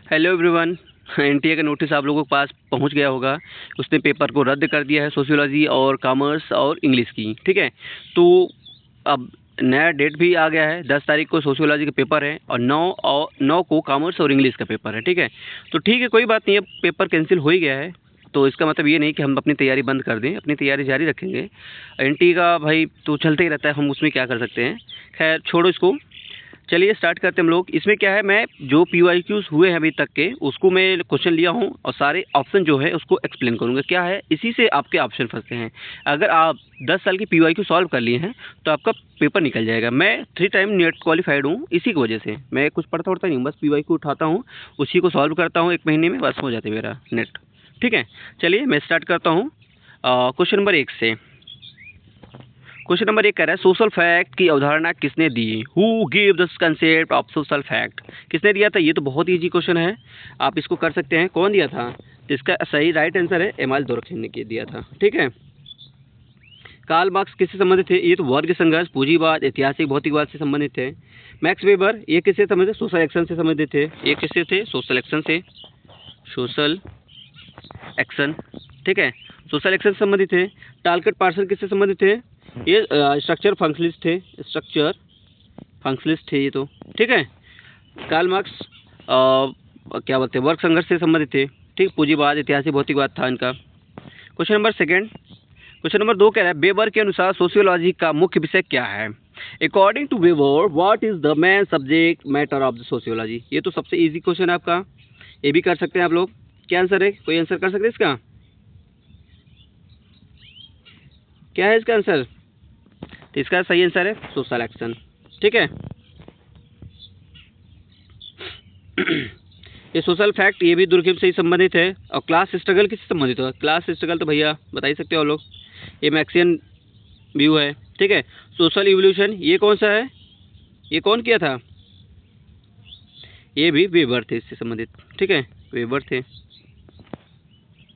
Hello everyone. NTA का notice आप लोगों के पास पहुंच गया होगा। उसने पेपर को रद्द कर दिया है, सोशियोलॉजी और कॉमर्स और इंग्लिश की। ठीक है, तो अब नया डेट भी आ गया है। 10 तारीख को सोशियोलॉजी का पेपर है और 9 को कॉमर्स और इंग्लिश का पेपर है। ठीक है, तो ठीक है, कोई बात नहीं है, पेपर कैंसिल हो ही गया है। तो इसका मतलब ये नहीं कि हम अपनी तैयारी बंद कर दें, अपनी तैयारी जारी रखेंगे। एनटी का भाई तो चलते ही रहता है, हम उसमें क्या कर सकते हैं। खैर छोड़ो इसको, चलिए स्टार्ट करते हैं हम लोग। इसमें क्या है, मैं जो पीवाईक्यूज हुए हैं अभी तक के उसको मैं क्वेश्चन लिया हूँ और सारे ऑप्शन जो है उसको एक्सप्लेन करूँगा। क्या है, इसी से आपके ऑप्शन फंसते हैं। अगर आप 10 साल की पीवाईक्यू सॉल्व कर लिए हैं तो आपका पेपर निकल जाएगा। मैं 3 टाइम नेट क्वालिफाइड हूँ, इसी की वजह से मैं कुछ पढ़ता उड़ता नहीं हूँ, बस पीवाईक्यू उठाता हूँ, उसी को सॉल्व करता हूँ 1 महीने में, बस हो जाता है मेरा नेट। ठीक है, चलिए मैं स्टार्ट करता हूँ क्वेश्चन नंबर 1 से। क्वेश्चन नंबर 1 कह रहा है सोशल फैक्ट की अवधारणा किसने दी। Who give the concept of social fact, किसने दिया था। ये तो बहुत ईजी क्वेश्चन है, आप इसको कर सकते हैं। कौन दिया था, तो इसका सही राइट आंसर है एमाइल डुर्कheim ने दिया था। ठीक है, कार्ल मार्क्स किससे संबंधित थे। ये तो वर्ग संघर्ष, पूंजीवाद, ऐतिहासिक भौतिकवाद से संबंधित थे। मैक्स वेबर ये किससे संबंधित, सोशल एक्शन से संबंधित थे। ये किससे थे, सोशल एक्शन से, सोशल एक्शन। ठीक है, सोशल एक्शन से संबंधित थे। टालकट पार्सन किससे संबंधित थे, ये स्ट्रक्चर फंक्शनलिस्ट थे, स्ट्रक्चर फंक्शनलिस्ट थे ये तो। ठीक है, कार्ल मार्क्स क्या बोलते हैं, वर्ग संघर्ष से संबंधित थे। ठीक, पूंजीवाद, ऐतिहासिक भौतिकवाद था इनका। क्वेश्चन नंबर 2, क्वेश्चन नंबर 2 कह रहा है वेबर के अनुसार सोशियोलॉजी का मुख्य विषय क्या है। According to Weber what is the main subject matter of the sociology. ये तो सबसे इजी क्वेश्चन है आपका, ये भी कर सकते हैं आप लोग। क्या आंसर है, कोई आंसर कर सकते हैं इसका, क्या है इसका आंसर। तो इसका सही आंसर है सोशल एक्शन। ठीक है, ये सोशल फैक्ट ये भी दुर्कheim से ही संबंधित है। और क्लास स्ट्रगल किससे संबंधित है, क्लास स्ट्रगल तो भैया बता ही सकते हो आप लोग, ये मैक्सियन व्यू है। ठीक है, सोशल इवोल्यूशन ये कौन सा है, ये कौन किया था, ये भी वेबर थे इससे संबंधित। ठीक है, वेबर थे।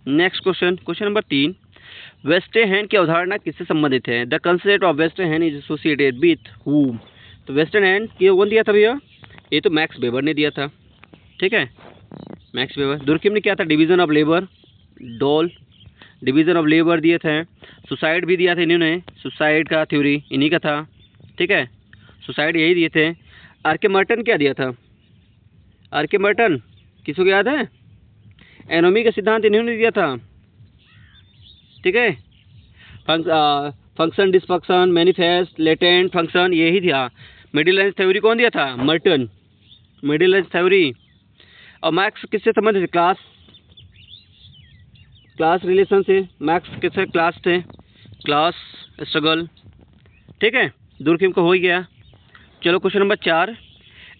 Next question, question number 3, western hand की अवधारणा किससे संबंधित है। The concept of western hand is associated with whom. तो वेस्टर्न हैंड ये कौन दिया था भैया, ये तो मैक्स वेबर ने दिया था। ठीक है, मैक्स वेबर। दुर्कheim ने क्या था, division of labour, doll, division of labour दिए थे। सुसाइड भी दिया था इन्होंने, सुसाइड का थ्योरी इन्हीं का था। ठीक है, सुसाइड यही दिए थे। आर्किमर्टन क्या दिया था, आर्किमर्टन किसको याद है, एनोमी का सिद्धांत इन्होंने दिया था। ठीक है, function dysfunction manifest latent function यही था। मिडिल रेंज थ्योरी कौन दिया था, मर्टन, मिडिल रेंज थ्योरी। और मैक्स किससे संबंधित है, क्लास, क्लास रिलेशन से। मैक्स किससे, क्लास थे, क्लास स्ट्रगल। ठीक है, दुर्कheim को हो ही गया। चलो क्वेश्चन नंबर 4,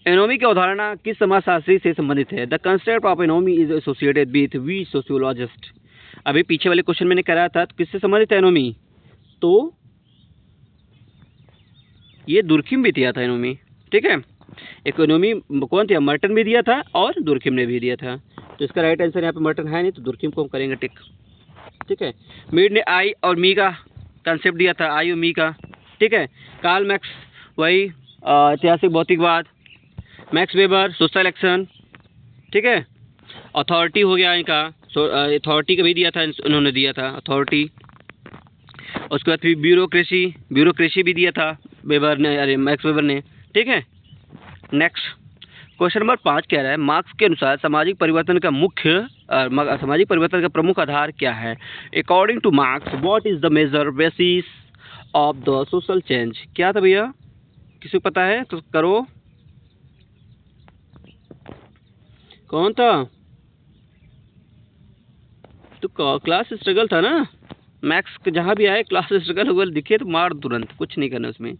एनोमी की अवधारणा किस समाजशास्त्री से संबंधित है। The concept of anomie is associated with we sociologist. अभी पीछे वाले क्वेश्चन मैंने कराया था, तो किससे संबंधित है एनोमी, तो ये दुर्कheim भी दिया था एनोमी। ठीक है, इकोनॉमी कौन था, मर्टन भी दिया था और दुर्कheim ने भी दिया था। तो इसका राइट आंसर यहाँ पे मर्टन है नहीं, तो दुर्कheim को हम करेंगे टिक। ठीक है, मीड ने आई और मी का कंसेप्ट दिया था, आई और मी का। ठीक है, कार्ल मैक्स वही ऐतिहासिक भौतिकवाद, मैक्स वेबर सोशल एक्शन। ठीक है, अथॉरिटी हो गया इनका, अथॉरिटी का भी दिया था, उन्होंने दिया था अथॉरिटी। उसके बाद फिर ब्यूरोक्रेसी, ब्यूरोक्रेसी भी दिया था वेबर ने, अरे मैक्स वेबर ने। ठीक है, नेक्स्ट क्वेश्चन नंबर 5 कह रहा है मार्क्स के अनुसार सामाजिक परिवर्तन का सामाजिक परिवर्तन का प्रमुख आधार क्या है। According to Marx what is the major basis of the social change. क्या था भैया, किसी को पता है तो करो, कौन था, तो क्लास स्ट्रगल था ना। मैक्स जहाँ भी आए क्लास स्ट्रगल वगैरह दिखे तो मार तुरंत, कुछ नहीं करना उसमें,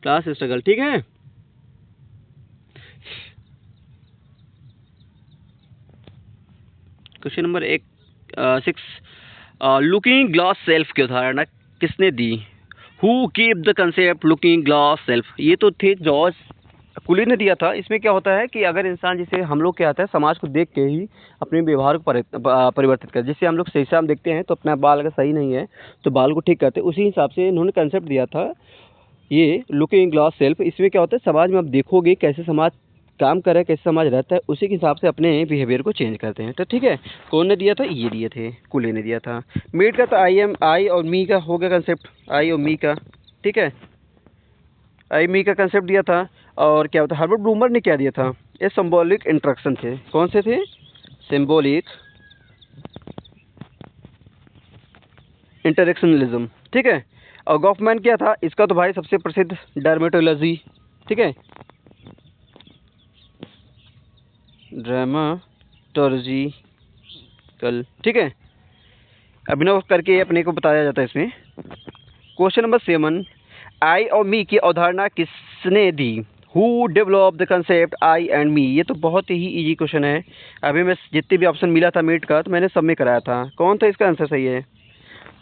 क्लास स्ट्रगल। ठीक है, question number 6, looking glass self की अवधारणा किसने दी। Who keep the concept looking glass self. ये तो थे जॉर्ज कुली ने दिया था। इसमें क्या होता है कि अगर इंसान, जैसे हम लोग क्या आता है समाज को देख के ही अपने व्यवहार को परिवर्तित कर, जैसे हम लोग शीशा में देखते हैं तो अपना बाल अगर सही नहीं है तो बाल को ठीक करते हैं, उसी हिसाब से इन्होंने कंसेप्ट दिया था ये लुकिंग ग्लास सेल्फ। इसमें क्या होता है, समाज में आप देखोगे कैसे समाज काम कर रहा है, कैसे समाज रहता है, उसी के हिसाब से अपने बिहेवियर को चेंज करते हैं। तो ठीक है, कौन ने दिया था? ये दिए थे, कुले ने दिया था। मीट का तो आई और मी का हो गया कंसेप्ट, आई और मी का, ठीक है, आई मी का कंसेप्ट दिया था। और क्या होता है, हर्बर्ट ब्लूमर ने क्या दिया था? ये सिंबॉलिक इंटरेक्शन थे। कौन से थे? सिंबॉलिक इंटरेक्शनलिज्म, ठीक है। और गॉफमैन क्या था? इसका तो भाई सबसे प्रसिद्ध डर्मेटोलॉजी, ठीक है, ड्रामाटोलॉजिकल, ठीक है, अभिनव करके अपने को बताया जाता है इसमें। क्वेश्चन नंबर 7, आई और मी की अवधारणा किसने दी? Who develop the concept I and me? ये तो बहुत ही इजी क्वेश्चन है। अभी मैं जितने भी ऑप्शन मिला था मीट का, तो मैंने सब में कराया था। कौन था इसका आंसर सही है?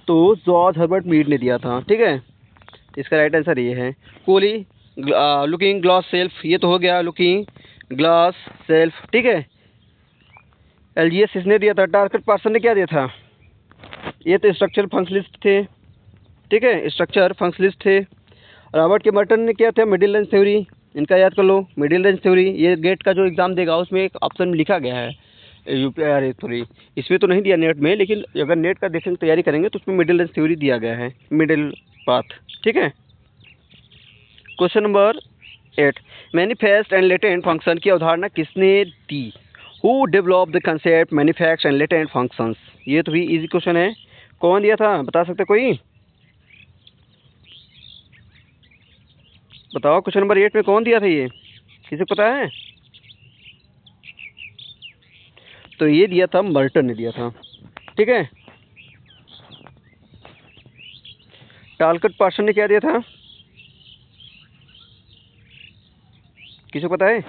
तो जॉर्ज हर्बर्ट मीट ने दिया था, ठीक है। इसका राइट आंसर ये है। कोली लुकिंग ग्लास सेल्फ, ये तो हो गया लुकिंग ग्लास सेल्फ, ठीक है। एलजीएस इसने दिया था। टार्गेट पर्सन ने क्या दिया था? ये तो स्ट्रक्चर फंक्शनलिस्ट थे, ठीक है, स्ट्रक्चर फंक्शनलिस्ट थे। रॉबर्ट के मर्टन ने क्या था? मिडिल रेंज थ्योरी, इनका याद कर लो, मिडिल रेंज थ्योरी। ये गेट का जो एग्ज़ाम देगा उसमें एक ऑप्शन में लिखा गया है यूपीआर थ्योरी, इसमें तो नहीं दिया नेट में, लेकिन अगर नेट का देखेंगे तैयारी करेंगे तो उसमें मिडिल रेंज थ्योरी दिया गया है, मिडिल पाथ, ठीक है। Question number 8, manifest and latent function की अवधारणा किसने दी? Who develop the concept manifest and latent functions? ये तो भी इजी क्वेश्चन है। कौन दिया था? बता सकते कोई? बताओ, क्वेश्चन नंबर 8 में कौन दिया था? ये किसे पता है? तो ये दिया था, मर्टन ने दिया था, ठीक है। टालकट पार्सन ने क्या दिया था? किसे पता है?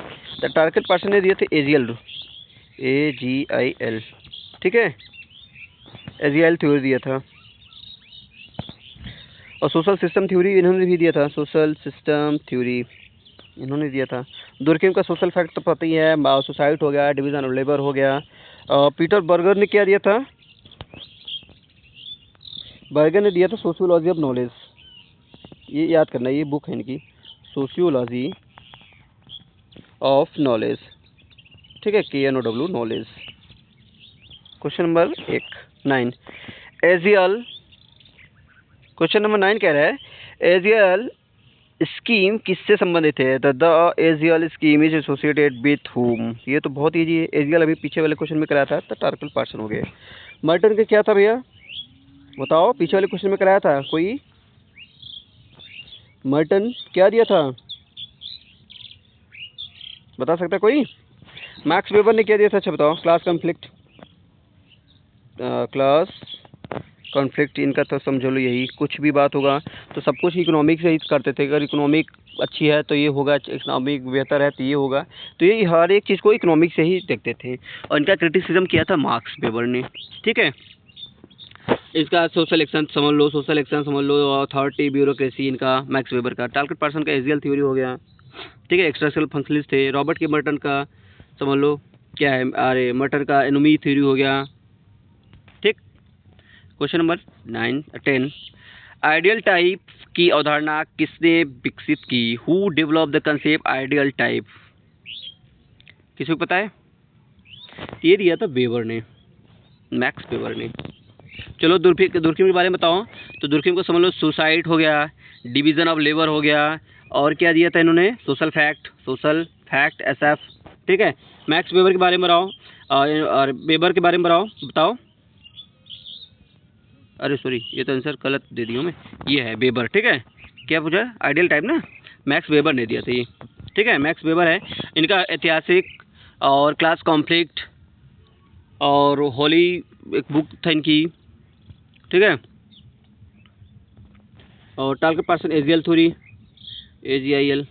द टारगेट पर्सन ने दिए थे एजीएल, AGIL, ठीक है, एजीएल थ्योरी दिया था। और सोशल सिस्टम थ्योरी इन्होंने भी दिया था, सोशल सिस्टम थ्योरी इन्होंने दिया था। दुर्किम का सोशल फैक्ट तो पता ही है, सोसाइटी हो गया, डिवीजन ऑफ लेबर हो गया। पीटर बर्गर ने क्या दिया था? बर्गर ने दिया था सोशियोलॉजी ऑफ नॉलेज, ये याद करना, ये बुक है इनकी, सोशियोलॉजी ऑफ नॉलेज, ठीक है, KNOW knowledge. Question number 9, एजियल, question number 9 कह रहा है एजियल स्कीम किससे संबंधित है? The एजियल scheme is associated with हुम? ये तो बहुत ईजी है। एजियल अभी पीछे वाले क्वेश्चन में कराया था, तो टार्गेट पर्सन हो गए। मर्टन का क्या था भैया? बताओ, पीछे वाले क्वेश्चन में कराया था कोई? मर्टन क्या दिया था? बता सकता है कोई? मैक्स वेबर ने क्या दिया था? अच्छा बताओ। क्लास कॉन्फ्लिक्ट, क्लास कॉन्फ्लिक्ट इनका तो समझ लो यही, कुछ भी बात होगा तो सब कुछ इकोनॉमिक से ही करते थे। अगर इकोनॉमिक अच्छी है तो ये होगा, इकोनॉमिक बेहतर है तो ये होगा, तो ये हर एक चीज़ को इकोनॉमिक से ही देखते थे। और इनका क्रिटिसिज्म किया था मार्क्स वेबर ने, ठीक है। इसका सोशल एक्शन समझ लो, सोशल एक्शन समझ लो, अथॉरिटी ब्यूरोक्रेसी इनका मैक्स वेबर का। टारगेट पर्सन का एजियल थ्योरी हो गया, ठीक है, एक्सट्रैक्शनल फंक्शनलिस्ट थे। रॉबर्ट के मर्टन का समझ लो क्या है, अरे मर्टन का एनोमी थ्योरी हो गया, ठीक। क्वेश्चन नंबर 10, आइडियल टाइप की अवधारणा किसने विकसित की? Who develop the concept ideal type? किसी को पता है? ये दिया था वेबर ने, मैक्स वेबर ने। चलो दुर्किम के बारे में बताओ। तो दुर्किम को समझ लो सुसाइड हो गया, डिवीजन ऑफ लेबर हो गया, और क्या दिया था इन्होंने? सोशल फैक्ट SF, ठीक है। मैक्स वेबर के बारे में बताओ, और वेबर के बारे में बताओ। अरे सॉरी, ये तो आंसर गलत दे दिया मैं, ये है वेबर, ठीक है। क्या पूछा? आइडियल टाइप ना, मैक्स वेबर ने दिया था ये, ठीक है, मैक्स वेबर है। इनका ऐतिहासिक और क्लास कॉन्फ्लिक्ट और होली एक बुक था इनकी, ठीक है। और टारगेट पर्सन एजियल थ्योरी, AGIL,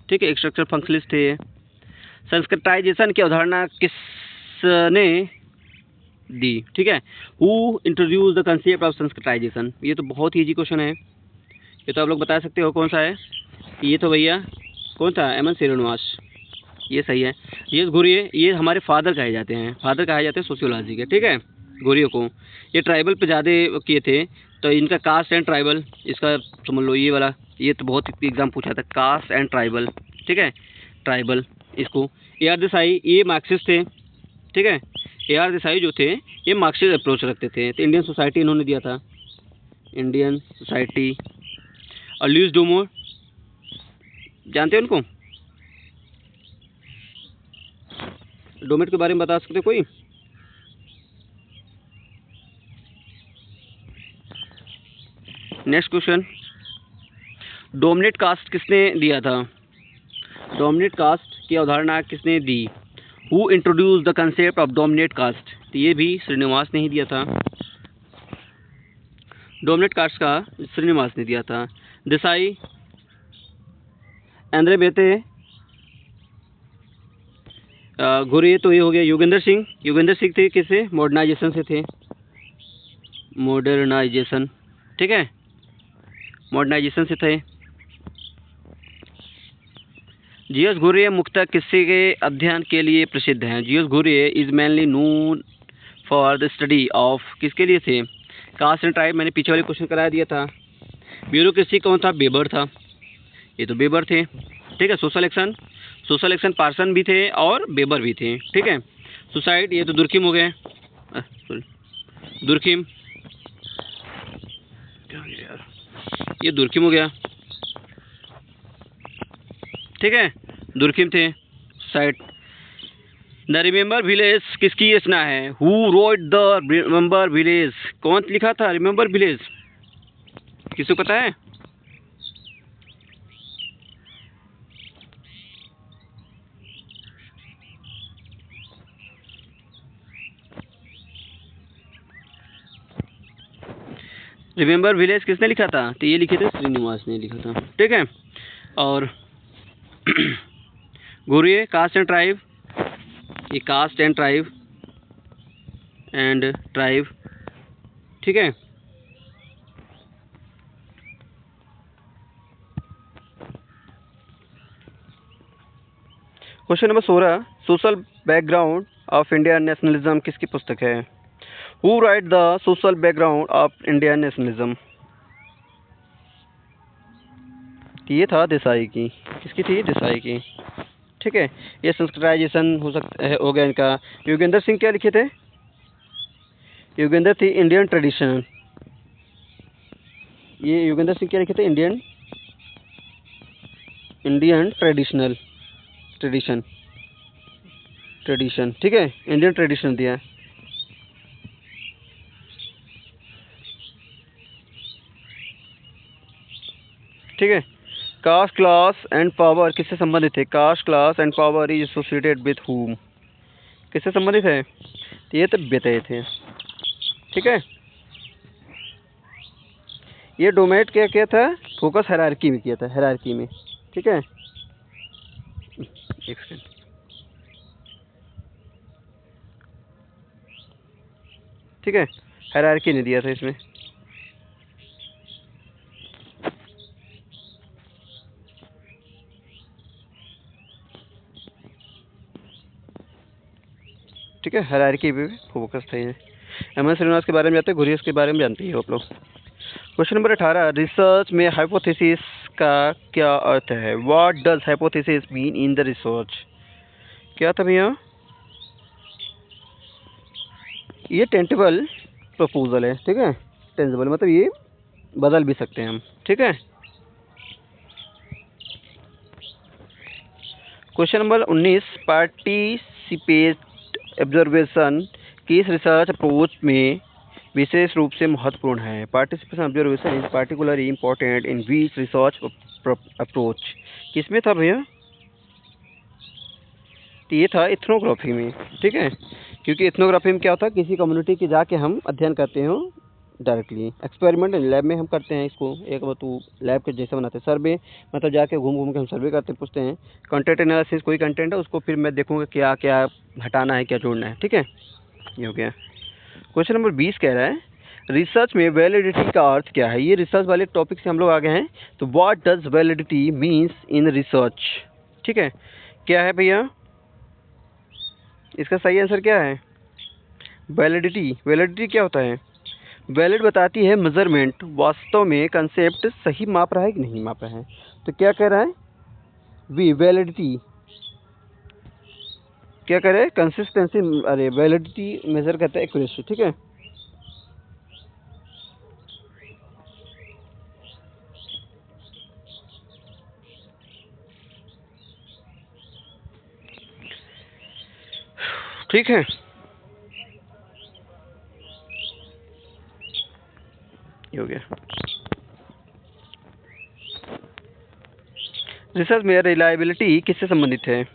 ठीक है, स्ट्रक्चर फंक्शनलिस्ट थे। संस्कृताइजेशन की अवधारणा किसने दी? ठीक है, who introduce the concept of Sanskritisation? ये तो बहुत ही इजी क्वेश्चन है, ये तो आप लोग बता सकते हो कौन सा है। ये तो भैया कौन था? एमएन श्रीनिवास, ये सही है। ये घुरिये, ये हमारे फादर कहे जाते हैं, सोशियोलॉजी के, ठीक है, घुरियों को। ये ट्राइबल पे ज़्यादा किए थे, तो इनका कास्ट एंड ट्राइबल, इसका समझ लो ये वाला, ये तो बहुत एग्जाम पूछा था, कास्ट एंड ट्राइबल, ठीक है। ट्राइबल। इसको AR देसाई ये मार्क्सिस्ट थे, ठीक है। AR देसाई जो थे ये मार्क्सिस्ट अप्रोच रखते थे। तो इंडियन सोसाइटी इन्होंने दिया था, इंडियन सोसाइटी। और लुईस डूमोर, जानते हैं उनको? डोमेट के बारे में बता सकते कोई? नेक्स्ट क्वेश्चन, डोमिनेट कास्ट किसने दिया था? डोमिनेट कास्ट की अवधारणा किसने दी? Who introduce the concept of dominate caste? तो ये भी श्रीनिवास ने ही दिया था। डोमिनेट कास्ट का श्रीनिवास ने दिया था। देसाई, एंद्रे बेते, घुरे तो ये हो गया योगेंद्र सिंह। योगेंद्र सिंह थे किससे? मॉडर्नाइजेशन से थे, मॉडर्नाइजेशन, ठीक है, मॉडर्नाइजेशन से थे। जीएस घुरे मुख्यतः किससे के अध्ययन के लिए प्रसिद्ध हैं? जीएस घुरे is mainly known for the study of, किसके लिए थे? कास्ट एंड ट्राइब, मैंने पीछे वाले क्वेश्चन करा दिया था। ब्यूरोक्रेसी कौन था? बेबर था, ये तो बेबर थे, ठीक है। सोशल एक्शन पार्सन भी थे और बेबर भी थे, ठीक है। सुसाइड, ये तो दुर्खिम हो गए, दुर्खिम, ये दुर्खिम हो गया, ठीक है, दुर्खिम थे। साइड, द रिमेंबर विलेज किसकी रचना है? Who wrote the remember village? कौन लिखा था रिमेंबर विलेज? किसी को पता है? रिमेंबर विलेज किसने लिखा था? तो ये लिखे थे श्रीनिवास ने लिखा था, ठीक है। और घुरिए, कास्ट एंड ट्राइब, ये कास्ट एंड ट्राइब ठीक है। Question number 16, social background of Indian nationalism किसकी पुस्तक है? Who right the social background of Indian nationalism? ये था देसाई की। किसकी थी? देसाई की, ठीक है। ये संस्कृताइजेशन हो सकता है, हो गया इनका। योगेंद्र सिंह क्या लिखे थे? योगेंद्र थी इंडियन ट्रेडिशन। ये योगेंद्र सिंह क्या लिखे थे? इंडियन ट्रेडिशन, ठीक है, इंडियन ट्रेडिशन दिया है, ठीक है। कास्ट, क्लास एंड पावर किससे संबंधित है? Caste, class and power is associated with whom? किससे संबंधित है? तो ये तो बेटे थे, ठीक है। ये डोमेट क्या किया था? फोकस हायरार्की में किया था, हायरार्की में, ठीक है। एक सेकंड, ठीक है, हायरार्की ने दिया था इसमें। ठीक है, हायरार्की पे फोकस था ये। एम.एस. श्रीनिवास के बारे में जानते हैं, घुरियस के बारे में जानते ही हो आप लोग। क्वेश्चन नंबर 18, रिसर्च में हाइपोथेसिस का क्या अर्थ है? What does hypothesis mean in the research? क्या था भैया? ये टेंटेबल प्रपोजल है, ठीक है। टेंटेबल मतलब ये बदल भी सकते हैं हम, ठीक है। क्वेश्चन नंबर 19, पार्टिसिपेट ऑब्जर्वेशन किस रिसर्च अप्रोच में विशेष रूप से महत्वपूर्ण है? Participation observation is particularly important in which research approach? किसमें था भैया? तो ये था इथनोग्राफी में, ठीक है। क्योंकि इथनोग्राफी में क्या होता है? किसी कम्युनिटी के जाके हम अध्ययन करते हो डायरेक्टली। एक्सपेरिमेंट लैब में हम करते हैं इसको, एक वो लैब के जैसे बनाते हैं। सर्वे मतलब जाके घूम घूम के हम सर्वे करते, पूछते हैं। कंटेंट एनालिसिस, कोई कंटेंट है उसको फिर मैं देखूंगा क्या क्या हटाना है, क्या जोड़ना है, ठीक है। ये हो गया। क्वेश्चन नंबर 20 कह रहा है रिसर्च में वैलिडिटी का अर्थ क्या है? ये रिसर्च वाले टॉपिक से हम लोग आ गए हैं। तो what does validity means in research? ठीक है, क्या है भैया इसका सही आंसर? क्या है वैलिडिटी? वैलिडिटी क्या होता है? वैलिड बताती है मेजरमेंट, वास्तव में कंसेप्ट सही माप रहा है कि नहीं माप रहा है। तो क्या कह रहा है? वी वैलिडिटी क्या करे, कंसिस्टेंसी, अरे वैलिडिटी मेजर करता है एक्यूरेसी, ठीक है। ठीक है, ये हो गया। रिसर्च में रिलायबिलिटी किससे संबंधित है?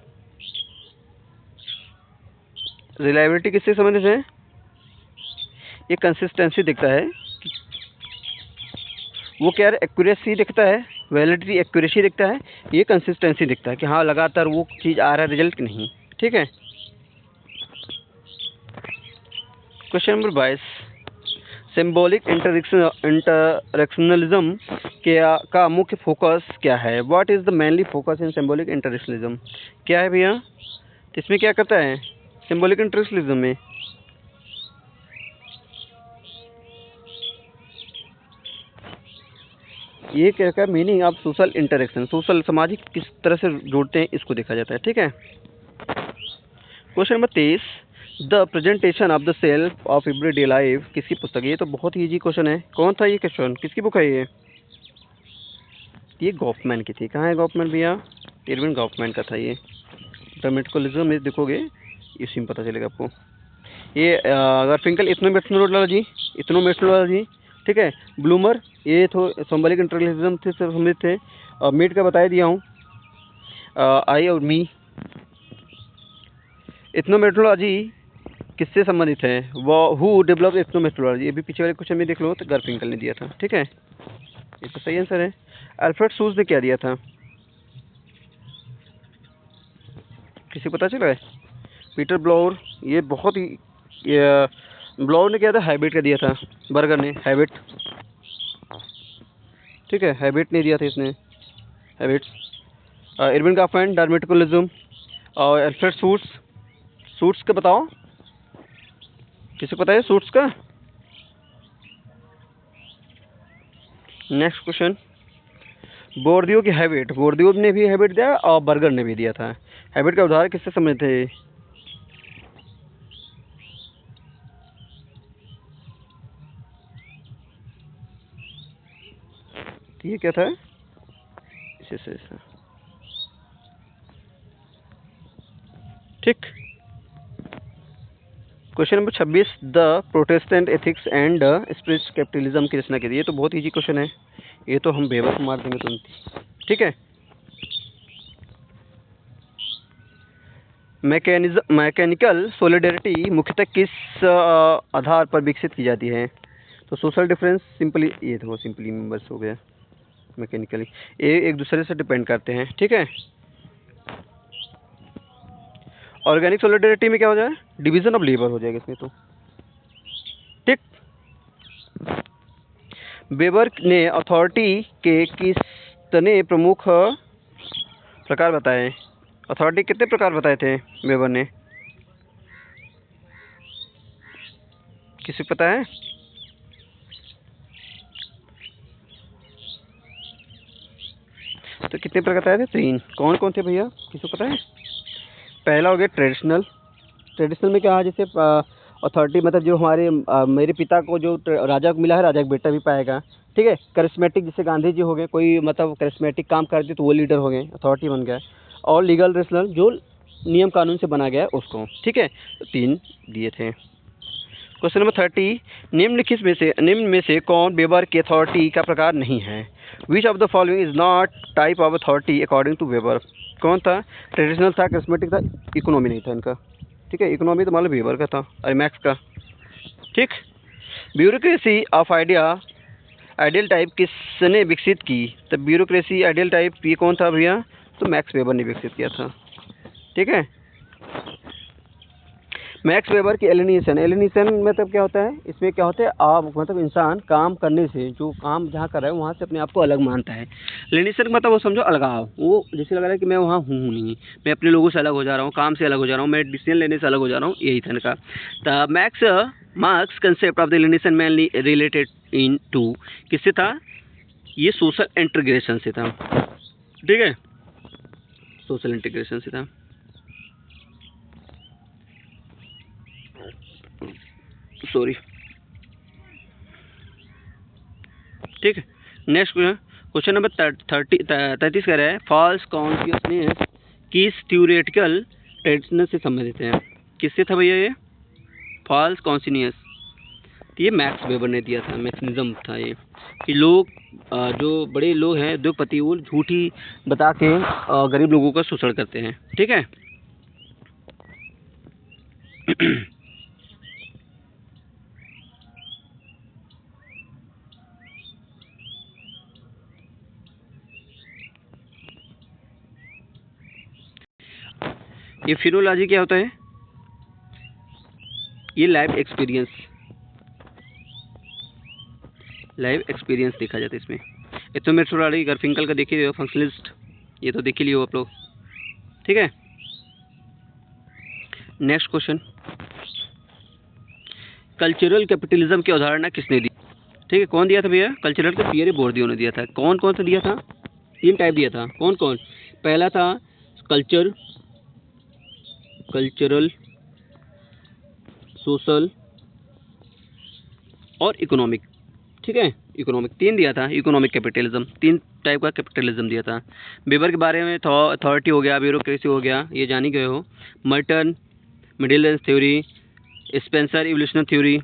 रिलायबिलिटी किससे संबंधित है? ये कंसिस्टेंसी दिखता है, वो क्या है, एक्यूरेसी दिखता है, वैलिडिटी एक्यूरेसी दिखता है, ये कंसिस्टेंसी दिखता है कि हाँ लगातार वो चीज़ आ रहा है रिजल्ट कि नहीं, ठीक है। क्वेश्चन नंबर 22, सिंबॉलिक इंटरेक्शनलिज्म का मुख्य फोकस क्या है? What is the mainly focus in symbolic interactionalism? क्या है भैया, इसमें क्या करता है सिंबॉलिक इंटरेक्शनलिज्म में? ये क्या का meaning of social interaction, social सामाजिक किस तरह से जोड़ते हैं इसको देखा जाता है, ठीक है। Question number 23, the presentation of the self of everyday life किसकी पुस्तक है? ये तो बहुत ही इजी क्वेश्चन है। कौन था ये क्वेश्चन, किसकी बुक है ये गॉफमैन की थी। कहाँ है गॉफमैन भैया? इरविन गॉफमैन का था ये। ड्रामेटिकलिज्म में देखोगे इसी में पता चलेगा आपको। ये गारफिंकल इथनोमेट्रोलॉजी, ठीक है। ब्लूमर ये तो सिंबॉलिक इंटरेक्शनलिज्म से संबंधित थे। मीट का बता दिया हूँ, आई और मी। इथनोमेट्रोलॉजी किससे संबंधित है? वो हु डेवलप इथनोमेट्रोलॉजी, ये भी पीछे वाले क्वेश्चन में देख लो तो गारफिंकल ने दिया था, ठीक है। ये तो सही आंसर है। अल्फ्रेड सूज ने क्या दिया था, किसी पता चला है? पीटर ब्लोर, ये बहुत ही ब्लोर ने क्या था, हैबिट का दिया था। बर्गर ने हैबिट, ठीक है, हैबिट ने दिया था इसने, हैबिट्स। इरविन गॉफमैन ड्रामेटिकलिज्म, और अल्फ्रेड सूट्स, सूट्स का बताओ, किसे पता है सूट्स का? नेक्स्ट क्वेश्चन, बोर्दियो की हैबिट, बोर्दियो ने भी हैबिट दिया और बर्गर ने भी दिया था। हैबिट का उदाहरण किससे संबंधित है? ये क्या था, इसे ठीक। Question number 26, the Protestant ethics and spirit capitalism की रचना की थी। ये तो बहुत इजी क्वेश्चन है, ये तो हम बेवक मार देंगे तुम, ठीक है। मैकेनिकल सॉलिडरिटी मुख्यतः किस आधार पर विकसित की जाती है? तो सोशल डिफरेंस, सिंपली ये तो सिंपली मेंबर्स हो गया। मैकेनिकली ये एक दूसरे से डिपेंड करते हैं, ठीक है। ऑर्गेनिक सॉलिडरिटी में क्या हो जाए, डिवीजन ऑफ लेबर हो जाएगा इसमें तो, ठीक। वेबर ने अथॉरिटी के कितने प्रमुख प्रकार बताए? अथॉरिटी कितने प्रकार बताए थे वेबर ने, किसी को पता है? तो कितने प्रकार बताए थे? 3। कौन कौन थे भैया, किसी को पता है? पहला हो गया ट्रेडिशनल। ट्रेडिशनल में क्या है, जैसे अथॉरिटी मतलब जो हमारे मेरे पिता को जो राजा को मिला है, राजा का बेटा भी पाएगा, ठीक है। करिश्मेटिक, जैसे गांधी जी हो गए, कोई मतलब करिश्मेटिक काम कर दिए तो वो लीडर हो गए, अथॉरिटी बन गया। और लीगल रेशनल, जो नियम कानून से बना गया है उसको, ठीक है। तो 3 दिए थे। क्वेश्चन नंबर 30, निम्न में से कौन वेबर की अथॉरिटी का प्रकार नहीं है? Which of the following is not type of authority according to Weber? कौन था? ट्रेडिशनल था, करिश्मेटिक था, इकोनॉमी नहीं था इनका, ठीक है। इकोनॉमी तो मतलब वेबर का था, मैक्स का, ठीक। ब्यूरोक्रेसी ऑफ आइडियल टाइप किसने विकसित की? तो ब्यूरोक्रेसी आइडियल टाइप ये कौन था भैया? तो मैक्स वेबर ने विकसित किया था, ठीक है। मैक्स वेबर की एलिनेशन मतलब क्या होता है, इसमें क्या होता है, आप मतलब इंसान काम करने से, जो काम जहाँ कर रहा है वहाँ से अपने आप को अलग मानता है। एलिनेशन मतलब वो समझो अलगाव, वो जैसे लग रहा है कि मैं वहाँ हूँ नहीं, मैं अपने लोगों से अलग हो जा रहा हूँ, काम से अलग हो जा रहा हूँ, मैं डिसीजन लेने से अलग हो जा रहा हूँ, यही था इनका। The Marx concept of the alienation mainly related in to, किससे था? ये सोशल इंटीग्रेशन से था, ठीक है, सोशल इंटीग्रेशन से था। सॉरी, ठीक है। नेक्स्ट क्वेश्चन नंबर 33 कह रहा है फॉल्स कॉन्शियसनेस किस थ्योरेटिकल ट्रेडिशन से संबंधित है। किससे था भैया ये फॉल्स कॉन्शियसनेस? ये मैक्स वेबर ने दिया था, मैक्सिज्म था ये, कि लोग जो बड़े लोग हैं उद्योगपति वो झूठी बता के गरीब लोगों का शोषण करते हैं, ठीक है। ये फिनोलॉजी क्या होता है? ये लाइफ एक्सपीरियंस देखा जाता है इसमें। एथोमेट्रोलॉजी गारफिंकल का देखिए फंक्शनलिस्ट, ये तो देख ही लियो आप लोग, ठीक है। नेक्स्ट क्वेश्चन, कल्चरल कैपिटलिज्म की अवधारणा किसने दी? ठीक है, कौन दिया था भैया? कल्चरल का पियरे बोर्दियो ने दिया था। कौन कौन सा दिया था? 3 टाइप दिया था। कौन कौन? पहला था कल्चरल, सोशल और इकोनॉमिक, ठीक है। इकोनॉमिक 3 दिया था। इकोनॉमिक कैपिटलिज्म 3 टाइप का कैपिटलिज्म दिया था। वेबर के बारे में अथॉरिटी हो गया, ब्यूरोक्रेसी हो गया, ये जान ही गए हो। Merton middle range theory, Spencer evolutionary theory,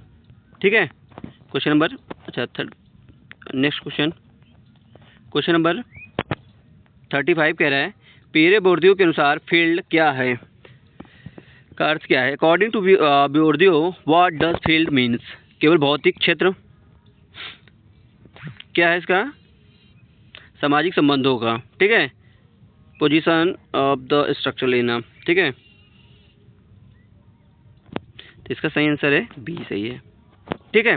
ठीक है। Question number next question number 35 कह रहा है पियरे बोर्दियो के अनुसार फील्ड क्या है, का अर्थ क्या है? According to Bourdieu what does field means? केवल भौतिक क्षेत्र। क्या है इसका? सामाजिक संबंधों का, ठीक है। पोजीशन ऑफ द स्ट्रक्चर लेना, ठीक है। तो इसका सही आंसर है बी, सही है, ठीक है।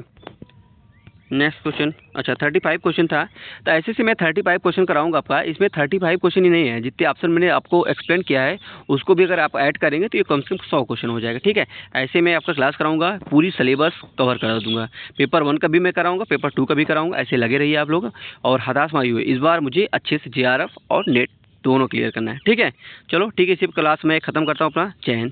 नेक्स्ट क्वेश्चन, अच्छा 35 क्वेश्चन था, तो ऐसे से मैं 35 क्वेश्चन कराऊंगा आपका। इसमें 35 क्वेश्चन ही नहीं है, जितने ऑप्शन मैंने आपको एक्सप्लेन किया है उसको भी अगर आप ऐड करेंगे तो ये कम से कम 100 क्वेश्चन हो जाएगा, ठीक है। ऐसे मैं आपका क्लास कराऊंगा, पूरी सिलेबस कवर करा दूंगा। पेपर 1 का भी मैं कराऊंगा, पेपर 2 का भी कराऊंगा। ऐसे लगे रहिए आप लोग और हताश मत होइए। इस बार मुझे अच्छे से JRF और नेट दोनों क्लियर करना है, ठीक है। चलो ठीक है, इसी क्लास में ख़त्म करता हूँ अपना। जय हिंद।